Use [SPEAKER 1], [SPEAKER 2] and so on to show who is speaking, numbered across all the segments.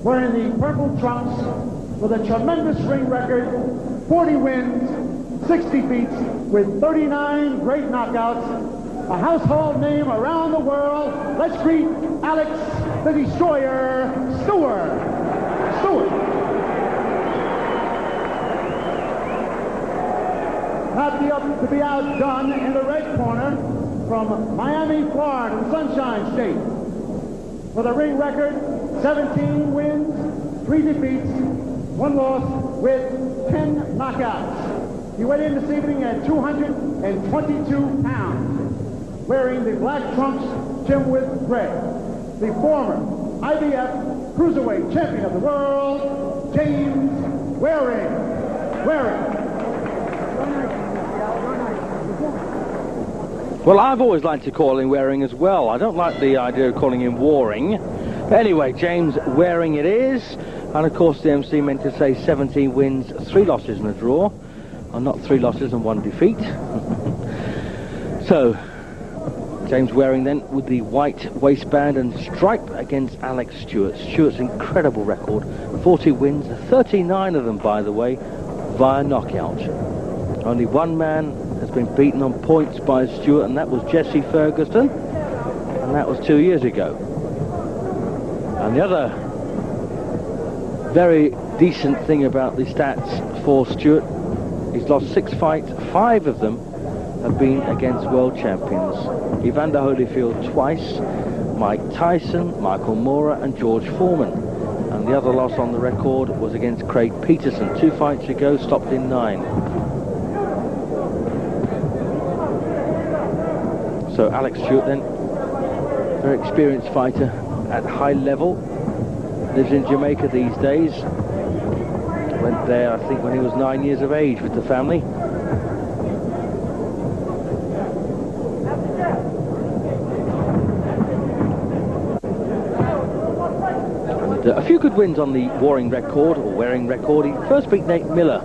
[SPEAKER 1] wearing the purple trunks with a tremendous ring record, 40 wins, 60 defeats, with 39 great knockouts, a household name around the world. Let's greet Alex the Destroyer Stewart. Happy to be outdone in the red corner from Miami, Florida, the Sunshine State, with a ring record, 17 wins, 3 defeats, 1 loss, with 10 knockouts. He weighed in this evening at 222 pounds, wearing the black trunks trimmed with red. The former IBF Cruiserweight Champion of the World, James Waring.
[SPEAKER 2] Well, I've always liked to call him Waring as well. I don't like the idea of calling him Waring. But anyway, James Waring it is. And of course the MC meant to say 17 wins, 3 losses and a draw. And not 3 losses and 1 defeat. So, James Waring then with the white waistband and stripe against Alex Stewart. Stewart's incredible record. 40 wins, 39 of them, by the way, via knockout. Only one man has been beaten on points by Stewart, and that was Jesse Ferguson, and that was 2 years ago. And the other very decent thing about the stats for Stewart, he's lost 6 fights, 5 of them have been against world champions. Evander Holyfield twice, Mike Tyson, Michael Moorer and George Foreman. And the other loss on the record was against Craig Peterson 2 fights ago, stopped in 9. So Alex Stewart then, very experienced fighter at high level, lives in Jamaica these days. Went there, I think, when he was 9 years of age with the family. And a few good wins on the Waring record. He first beat Nate Miller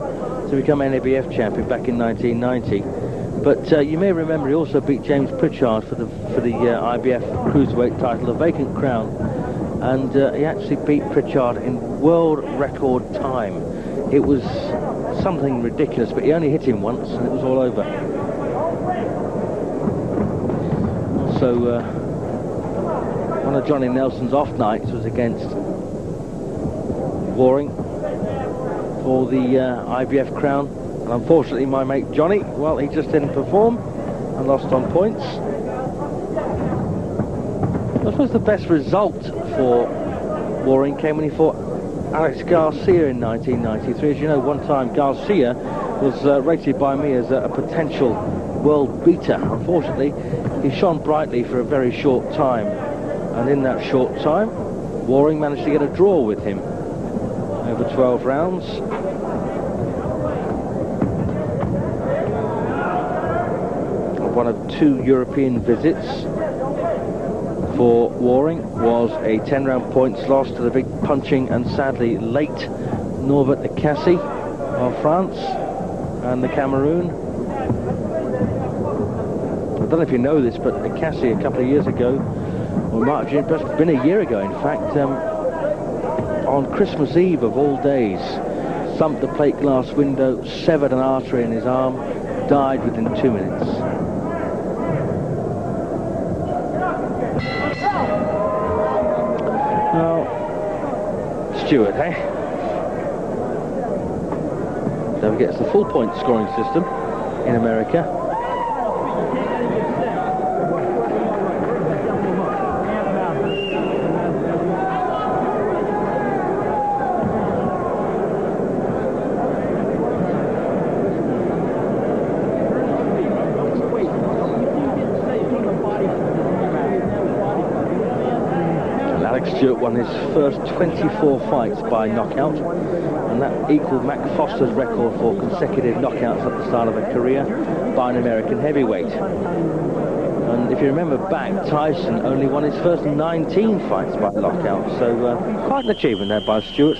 [SPEAKER 2] to become NABF champion back in 1990. But you may remember he also beat James Pritchard for the IBF Cruiserweight title, a vacant crown. And he actually beat Pritchard in world record time. It was something ridiculous, but he only hit him once and it was all over. Also, one of Johnny Nelson's off nights was against Waring for the IBF crown. And unfortunately, my mate Johnny, well, he just didn't perform and lost on points. I suppose the best result for Waring came when he fought Alex Garcia in 1993. As you know, one time Garcia was rated by me as a potential world beater. Unfortunately, he shone brightly for a very short time. And in that short time, Waring managed to get a draw with him over 12 rounds. One of 2 European visits for Waring was a 10-round points loss to the big punching and sadly late Norbert Akassi of France and the Cameroon. I don't know if you know this, but Akassi a couple of years ago, or it might have just been a year ago in fact, on Christmas Eve of all days, thumped the plate glass window, severed an artery in his arm, died within 2 minutes. Stewart, eh? So he gets the full point scoring system in America. Stewart won his first 24 fights by knockout, and that equaled Mac Foster's record for consecutive knockouts at the start of a career by an American heavyweight. And if you remember back, Tyson only won his first 19 fights by knockout, so quite an achievement there by Stewart.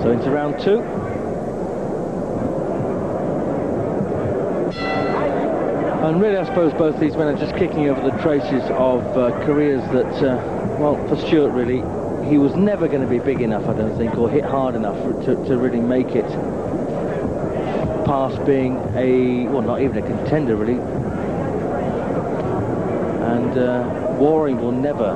[SPEAKER 2] So into round 2. And really, I suppose both these men are just kicking over the traces of careers that, well, for Stewart, really, he was never going to be big enough, I don't think, or hit hard enough to really make it past being well, not even a contender, really. And Waring will never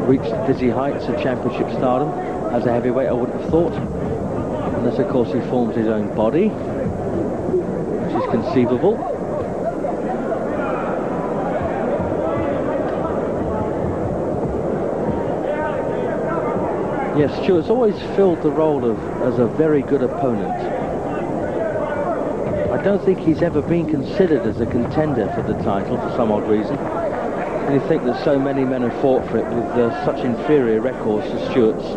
[SPEAKER 2] reach the dizzy heights of championship stardom as a heavyweight, I wouldn't have thought. Unless, of course, he forms his own body, which is conceivable. Yes, Stewart's always filled the role as a very good opponent. I don't think he's ever been considered as a contender for the title for some odd reason. And you think that so many men have fought for it with such inferior records to Stewart's.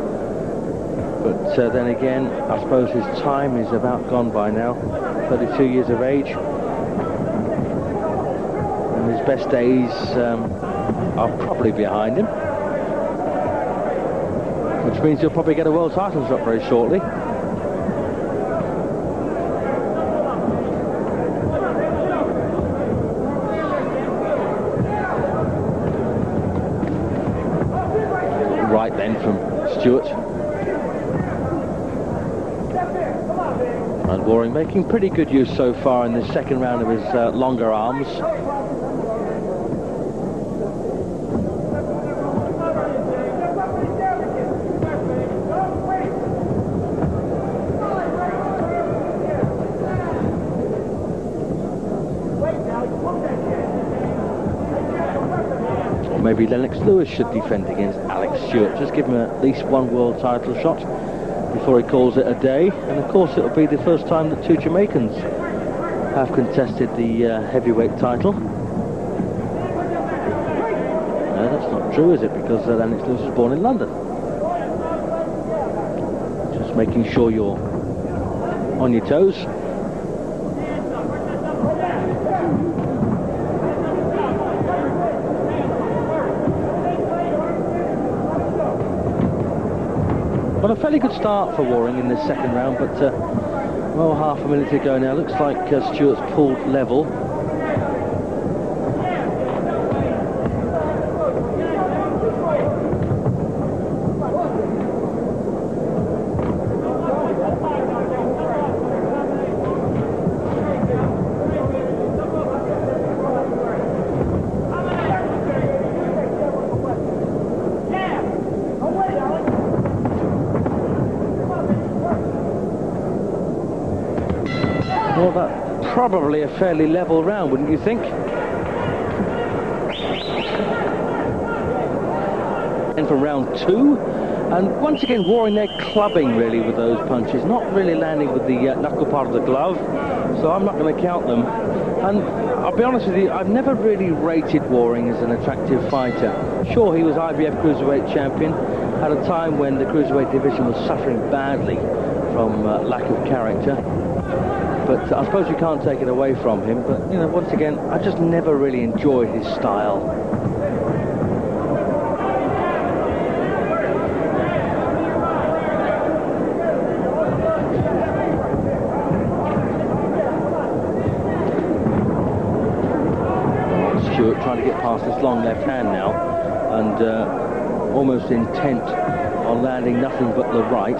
[SPEAKER 2] But then again, I suppose his time is about gone by now. 32 years of age. And his best days are probably behind him. Which means he'll probably get a world title shot very shortly. Right then from Stewart. And Waring making pretty good use so far in the second round of his longer arms. Maybe Lennox Lewis should defend against Alex Stewart. Just give him at least one world title shot before he calls it a day. And of course, it'll be the first time that two Jamaicans have contested the heavyweight title. No, that's not true, is it? Because Lennox Lewis was born in London. Just making sure you're on your toes. Well, a fairly good start for Waring in this second round, but well, half a minute to go now. Looks like Stewart's pulled level. Well, that's probably a fairly level round, wouldn't you think? And from round two, and once again Waring there clubbing really with those punches, not really landing with the knuckle part of the glove, so I'm not going to count them. And I'll be honest with you, I've never really rated Waring as an attractive fighter. Sure, he was IBF Cruiserweight champion at a time when the Cruiserweight division was suffering badly from lack of character. But I suppose you can't take it away from him. But, you know, once again, I just never really enjoyed his style. Stewart trying to get past this long left hand now, and almost intent on landing nothing but the right.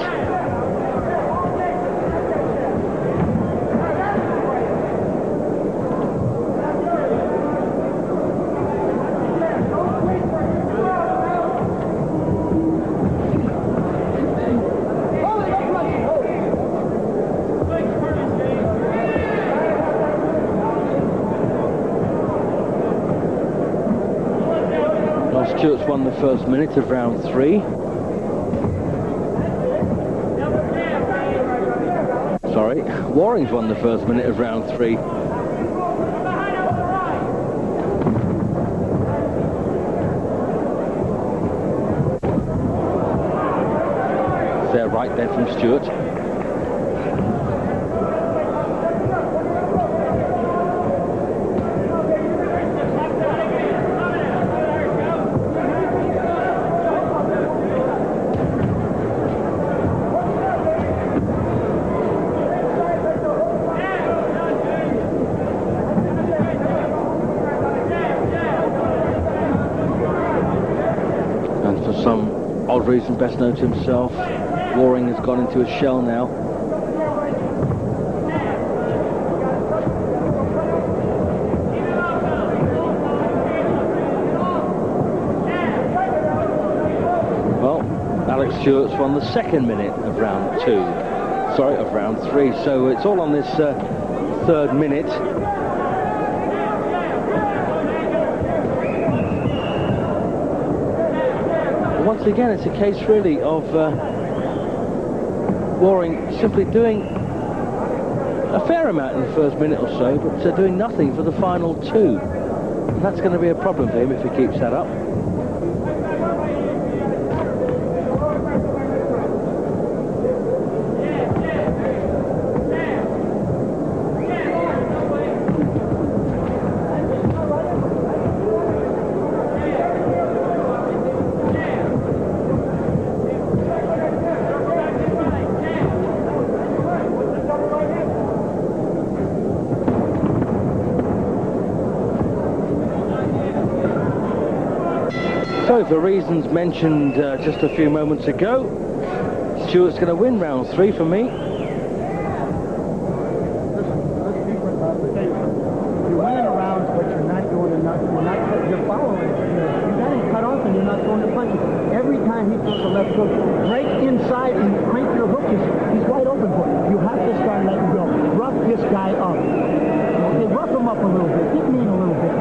[SPEAKER 2] Stewart's won the first minute of round three. Sorry, Waring's won the first minute of round three. Fair right there from Stewart. reason best known to himself. Waring has gone into a shell now. Well, Alex Stewart's won the second minute of round 2. Sorry, of round 3. So it's all on this third minute. Once again, it's a case really of Waring simply doing a fair amount in the first minute or so, but doing nothing for the final 2. And that's going to be a problem for him if he keeps that up. So, for reasons mentioned just a few moments ago, Stewart's going to win round 3 for me.
[SPEAKER 1] You're winning a round, but you're not doing enough. You're following. You got him cut off, and you're not throwing the punches. Every time he throws a left hook, break inside and crank your hook. He's wide open for it. You have to start letting go. Rough this guy up. Okay, rough him up a little bit. Get mean a little bit.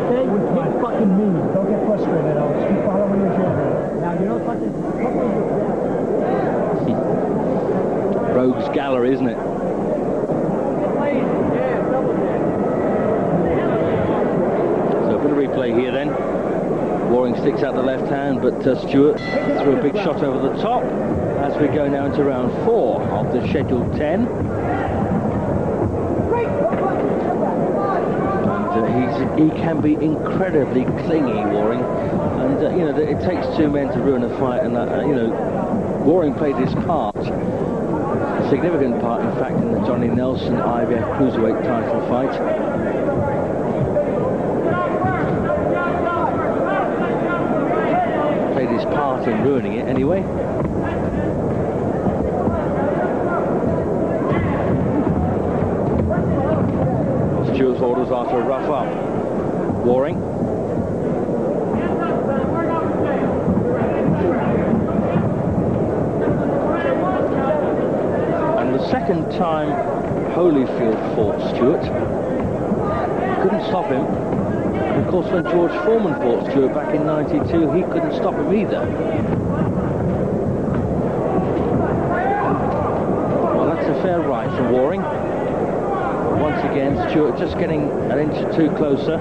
[SPEAKER 1] Okay, get fucking mean. Don't get frustrated. I'll just keep following your jab. Now you know fucking.
[SPEAKER 2] Rogues Gallery, isn't it? So a bit of replay here then. Waring sticks out the left hand, but Stewart threw a big shot over the top as we go now into round 4 of the scheduled 10. And he can be incredibly clingy, Waring, and you know, it takes 2 men to ruin a fight, and you know, Waring played his part, a significant part in fact, in the Johnny Nelson IBF Cruiserweight title fight. Played his part in ruining it anyway. Stewart's orders are to rough up Waring. And the second time Holyfield fought Stewart, couldn't stop him. And of course, when George Foreman fought Stewart back in '92, he couldn't stop him either. Well, that's a fair right for Waring. Once again, Stewart just getting an inch or 2 closer.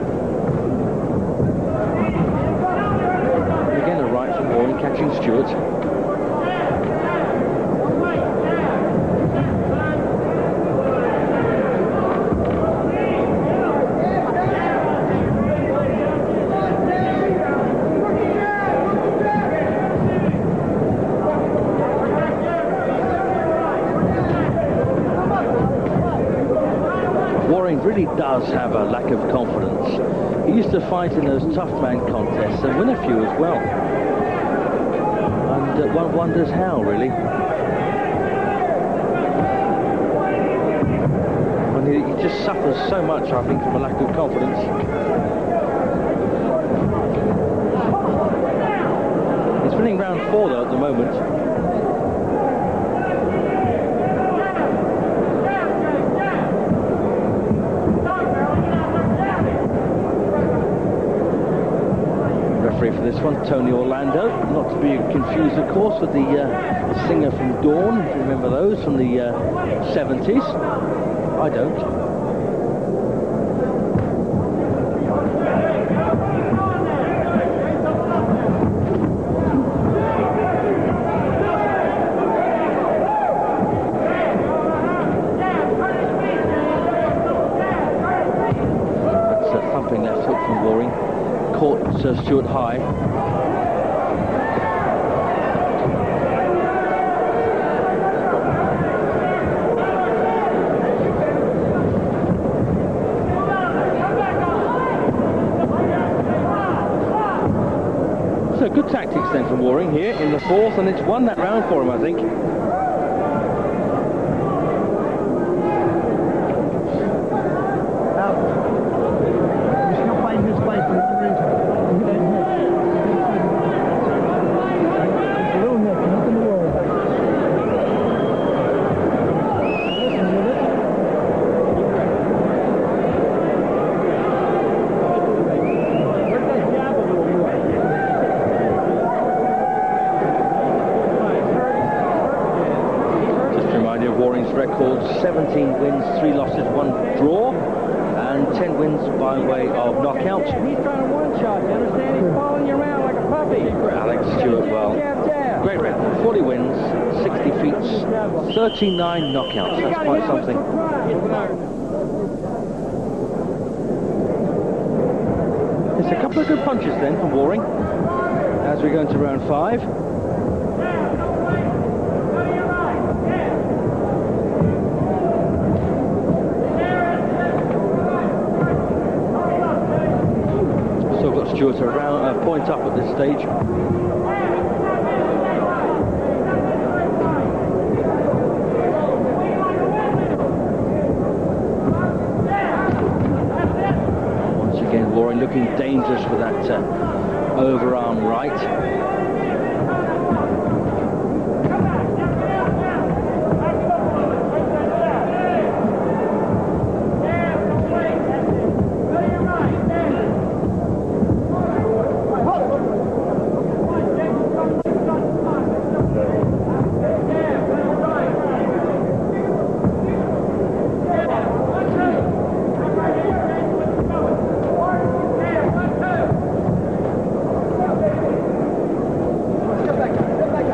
[SPEAKER 2] Again, a right from Waring, catching Stewart. Really does have a lack of confidence. He used to fight in those tough man contests and win a few as well. And one wonders how, really. When he just suffers so much, I think, from a lack of confidence. He's winning round 4 though at the moment. For this one, Tony Orlando, not to be confused of course with the singer from Dawn, if you remember those from the 70s. I don't. That's a thumping left hook from Waring. Caught Stewart high. So So good tactics then from Waring here in the fourth, and it's won that round for him, I think. Record 17 wins, 3 losses, 1 draw, and 10 wins by way of knockout.
[SPEAKER 3] He's trying to one-shot, you understand? He's following you around like a puppy.
[SPEAKER 2] Alex Stewart, well, great record. 40 wins, 60 defeats, 39 knockouts. That's quite something. It's a couple of good punches then from Waring as we go into round 5. Stewart around a point up at this stage. Once again, Waring looking dangerous with that overarm right.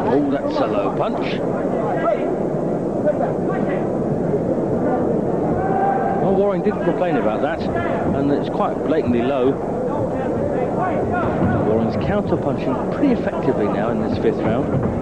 [SPEAKER 2] Oh, that's a low punch. Well, Waring didn't complain about that, and it's quite blatantly low. Waring's counter-punching pretty effectively now in this 5th round.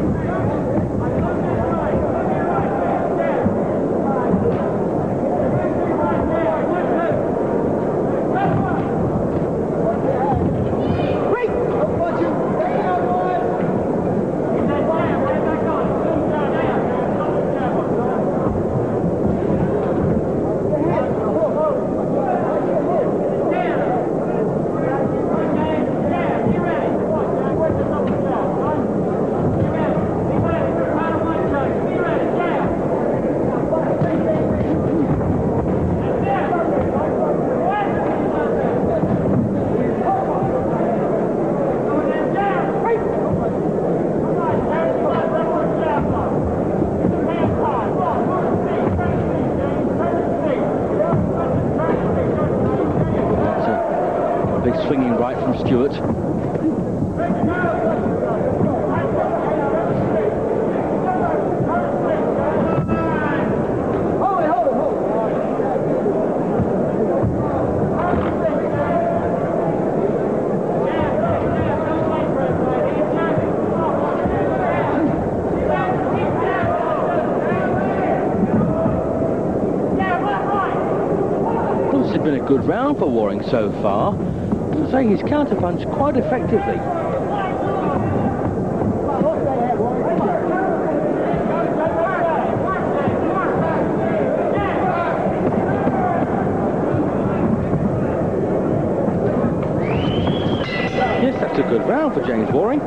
[SPEAKER 2] Swinging right from Stewart. This has been a good round for Waring so far. To say he's counter-punched quite effectively. Yes, that's a good round for James Waring.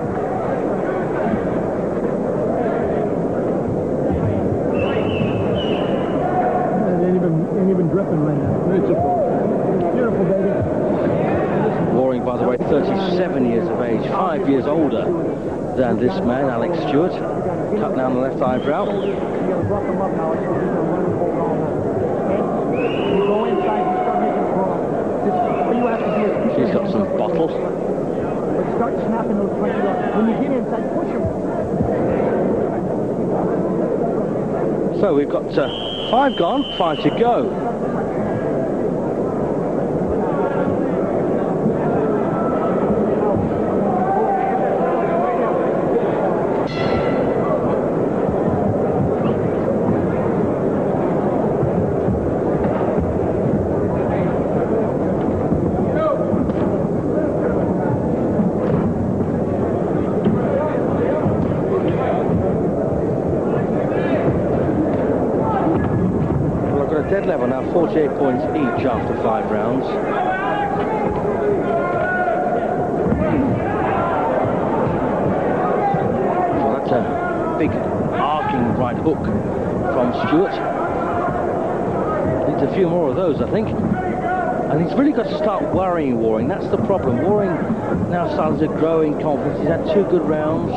[SPEAKER 1] Ain't even dripping right now. Beautiful, baby.
[SPEAKER 2] Waring, by the way, 37 years of age, 5 years older than this man, Alex Stewart. Cut down the left eyebrow. She's got some bottle.
[SPEAKER 3] Start snapping those punches up. When you get inside, push them.
[SPEAKER 2] So we've got 5 gone, 5 to go. 48 points each after 5 rounds. So that's a big arcing right hook from Stewart. Needs a few more of those, I think. And he's really got to start worrying Waring. That's the problem. Waring now starts to grow in confidence. He's had 2 good rounds.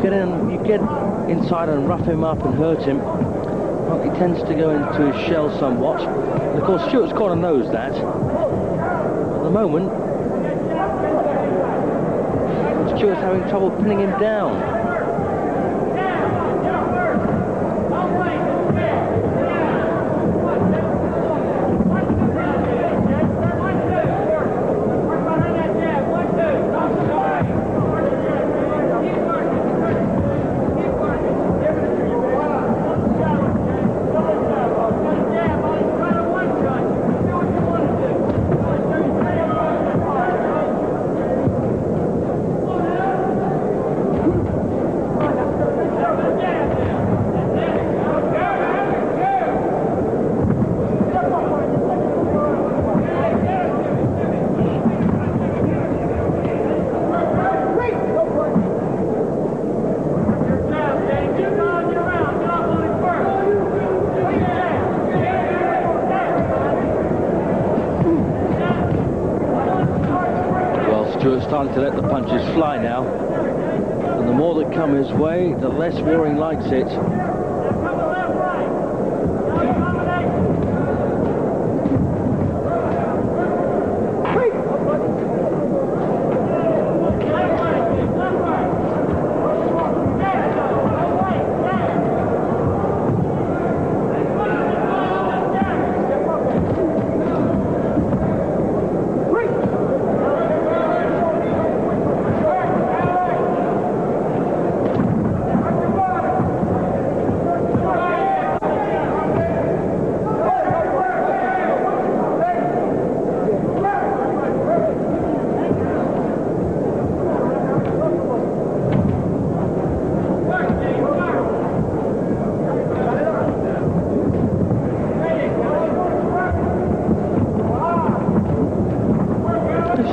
[SPEAKER 2] But you get inside and rough him up and hurt him. Well, he tends to go into his shell somewhat. And of course, Stewart's corner knows that. At the moment, Stewart's having trouble pinning him down. Stewart's starting to let the punches fly now, and the more that come his way, the less Waring likes it.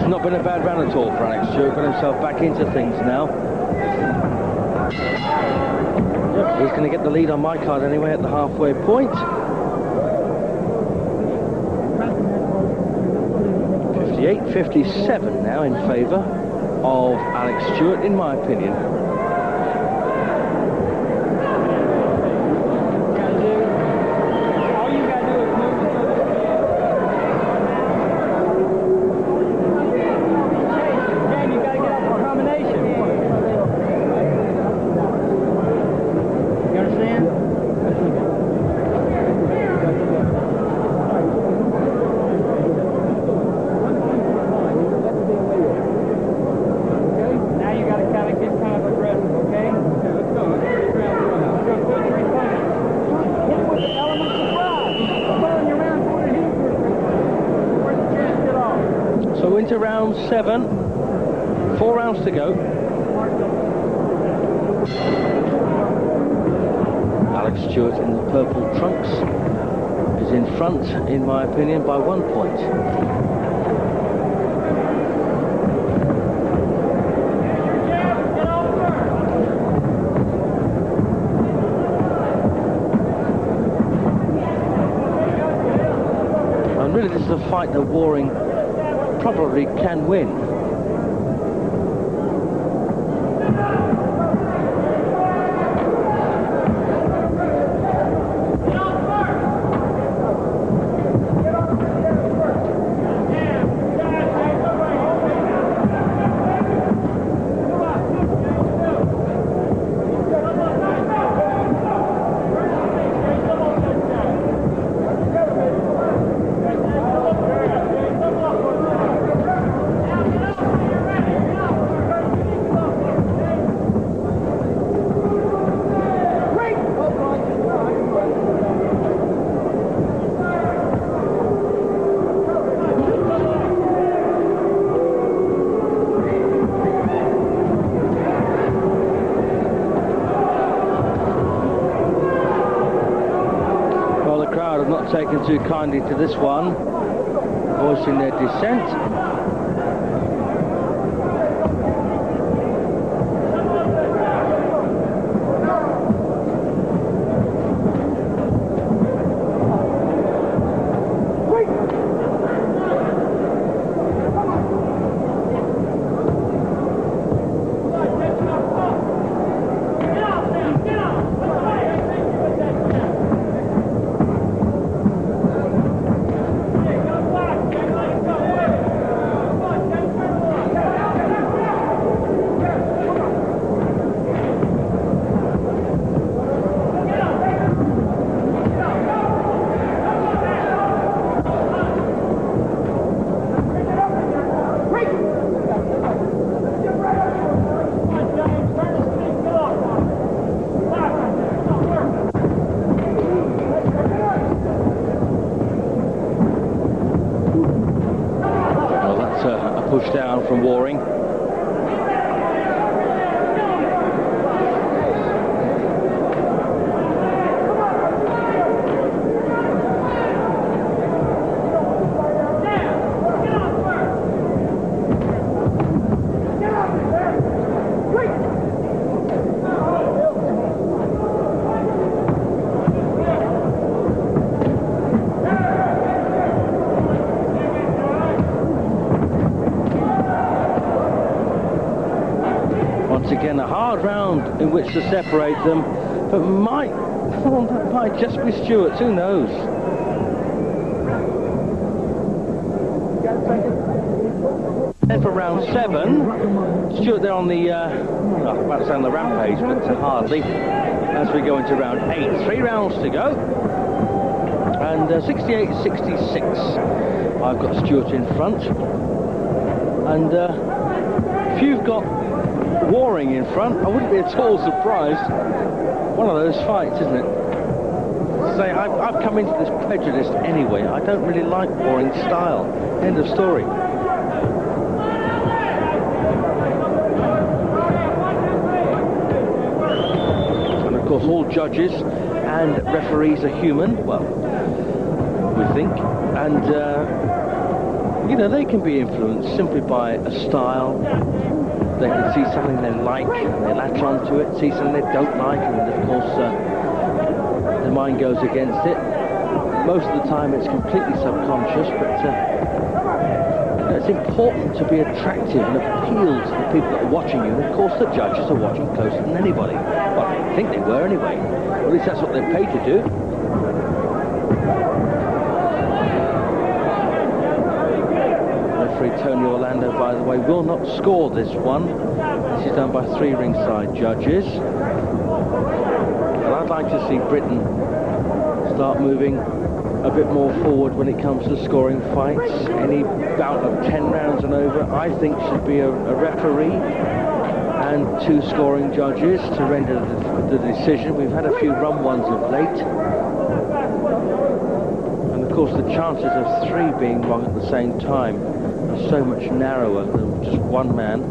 [SPEAKER 2] Not been a bad round at all for Alex Stewart. Got himself back into things now. Yep, he's going to get the lead on my card anyway at the halfway point. 58-57 now in favour of Alex Stewart, in my opinion. So into round 7, 4 rounds to go. Alex Stewart in the purple trunks is in front, in my opinion, by 1 point. And really this is a fight that Waring probably can win. taken too kindly to this one, voicing their dissent. Push down from Waring. Again, a hard round in which to separate them, but might just be Stewart, who knows? Then for round 7, Stewart there on the, well, about to say on the rampage, but hardly, as we go into round 8. 3 rounds to go, and 68-66. I've got Stewart in front, and if you've got Waring in front, I wouldn't be at all surprised. One of those fights, isn't it? Say, I've come into this prejudiced anyway. I don't really like Waring's style. End of story. And of course, all judges and referees are human. Well, we think, and you know, they can be influenced simply by a style. They can see something they like, and they latch onto it, see something they don't like, and of course their mind goes against it. Most of the time it's completely subconscious, but you know, it's important to be attractive and appeal to the people that are watching you, and of course the judges are watching closer than anybody. Well, I think they were anyway. At least that's what they're paid to do. Tony Orlando, by the way, will not score this one. This is done by 3 ringside judges. And I'd like to see Britain start moving a bit more forward when it comes to scoring fights. Any bout of 10 rounds and over, I think, should be a referee and 2 scoring judges to render the decision. We've had a few rum ones of late. And of course the chances of 3 being wrong at the same time are so much narrower than just one man.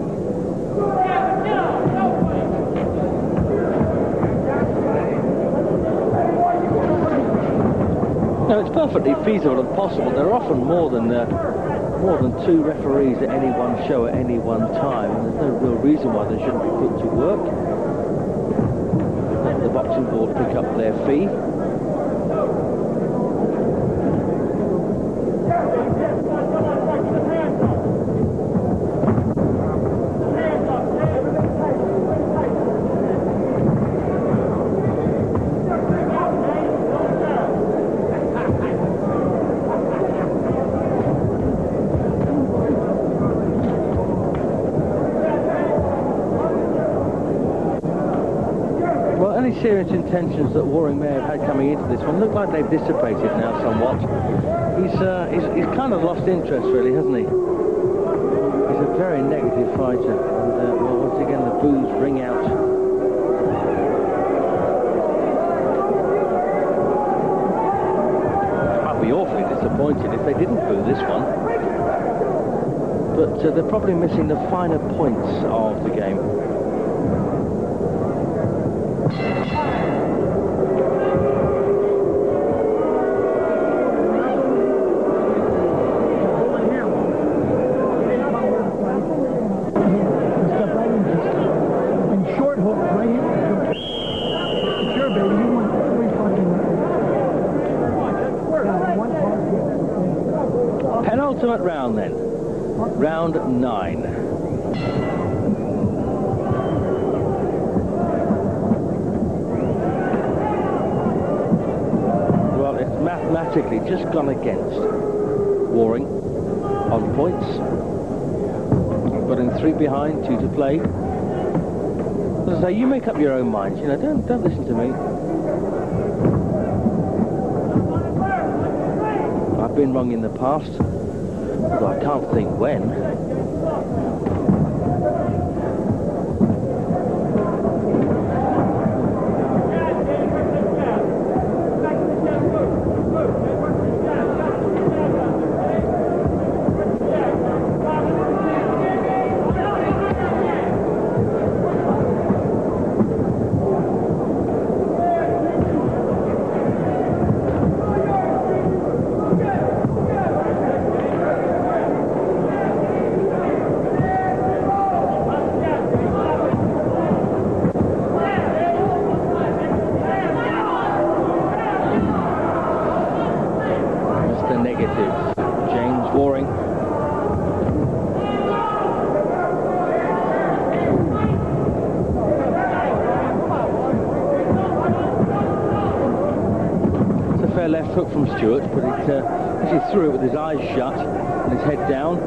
[SPEAKER 2] No, it's perfectly feasible and possible. There are often more than 2 referees at any one show at any one time, and there's no real reason why they shouldn't be put to work. Let the boxing board pick up their fee. Serious intentions that Waring may have had coming into this one look like they've dissipated now somewhat. He's kind of lost interest, really, hasn't he? He's a very negative fighter, and well, once again the boos ring out. I'd be awfully disappointed if they didn't boo this one, but they're probably missing the finer points of the game. penultimate round then. Round 9. Well, it's mathematically just gone against Waring on points. Got him 3 behind, 2 to play. As I say, you make up your own minds, you know, don't listen to me. I've been wrong in the past, but I can't think when. Left hook from Stewart, but he threw it with his eyes shut and his head down.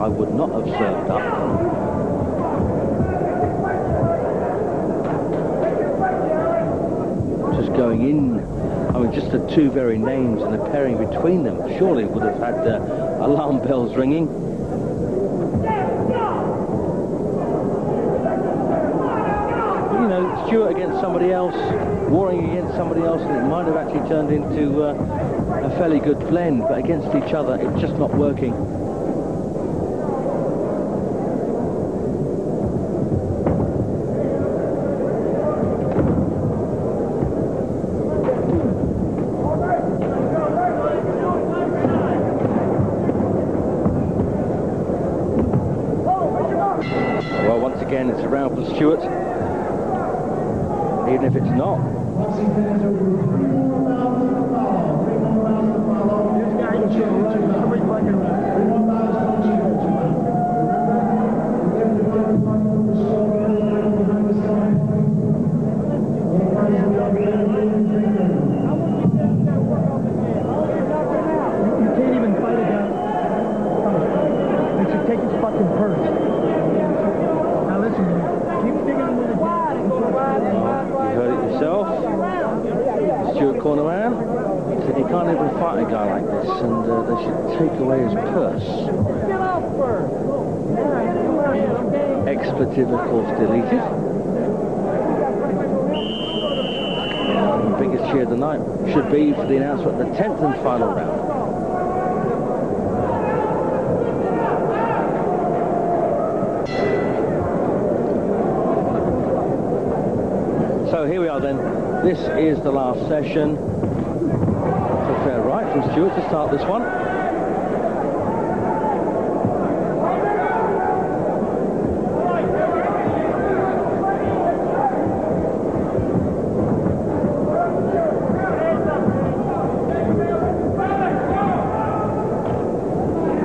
[SPEAKER 2] I would not have served up. Just going in, I mean, just the 2 very names and the pairing between them surely would have had alarm bells ringing. You know, Stewart against somebody else, Waring against somebody else, and it might have actually turned into a fairly good blend, but against each other, it's just not working. It's a round for Stewart, even if it's not.
[SPEAKER 3] You can't even fight it out. You should take his fucking purse.
[SPEAKER 2] You heard it yourself. Stewart corner man said you can't even fight a guy like this, and they should take away his purse. Expletive, of course, deleted. The biggest cheer of the night should be for the announcement of the 10th and final round. So here we are then. This is the last session. It's a fair right from Stewart to start this one.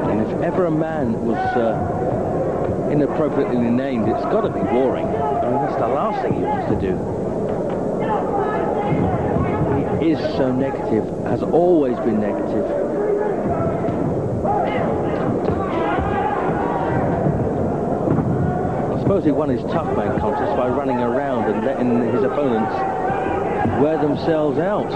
[SPEAKER 2] And if ever a man was inappropriately named, it's got to be Waring. I mean, that's the last thing he wants to do. He is so negative, has always been negative. I suppose he won his tough man contest by running around and letting his opponents wear themselves out.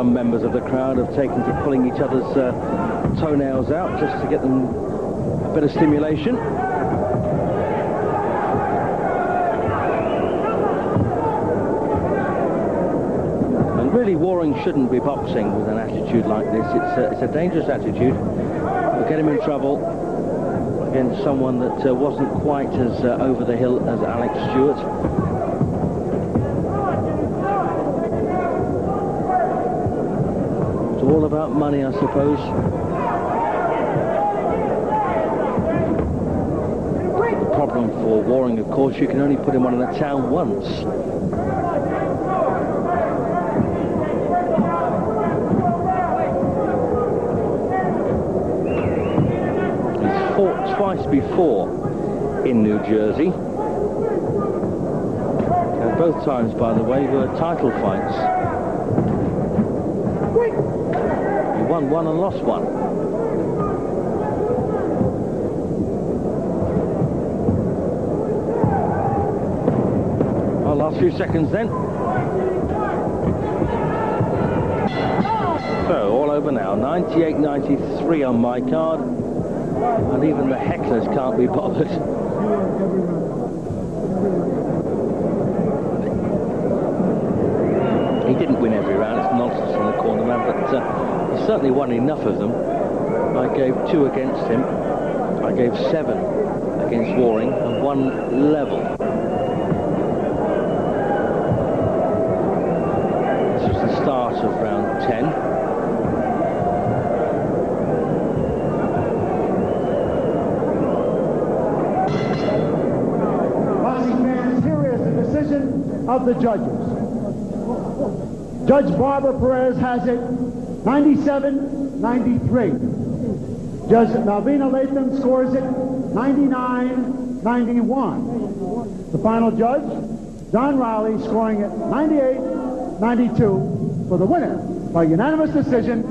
[SPEAKER 2] some members of the crowd have taken to pulling each other's toenails out just to get them a bit of stimulation. And really, Waring shouldn't be boxing with an attitude like this. It's a dangerous attitude. It'll get him in trouble against someone that wasn't quite as over the hill as Alex Stewart. It's all about money, I suppose. The problem for Waring, of course, you can only put him on in a town once. Fought twice before in New Jersey, and both times, by the way, were title fights. He won one and lost one. Well, last few seconds then. So all over now. 98-93 on my card. And even the hecklers can't be bothered. He didn't win every round, it's nonsense on the corner man, but he certainly won enough of them. I gave 2 against him. I gave 7 against Waring and 1 level. This was the start of round 10.
[SPEAKER 1] Of the judges. Judge Barbara Perez has it 97-93. Judge Malvina Latham scores it 99-91. The final judge, John Riley, scoring it 98-92 for the winner by unanimous decision,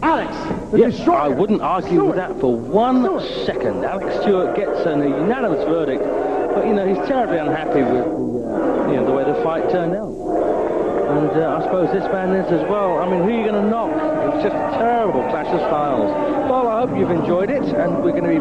[SPEAKER 1] Alex the Destroyer.
[SPEAKER 2] I wouldn't argue
[SPEAKER 1] Stewart.
[SPEAKER 2] with that for 1 second. Alex Stewart gets a unanimous verdict, but you know he's terribly unhappy with the way the fight turned out. And I suppose this man is as well. I mean, who are you going to knock? It was just a terrible clash of styles. Well, I hope you've enjoyed it, and we're going to be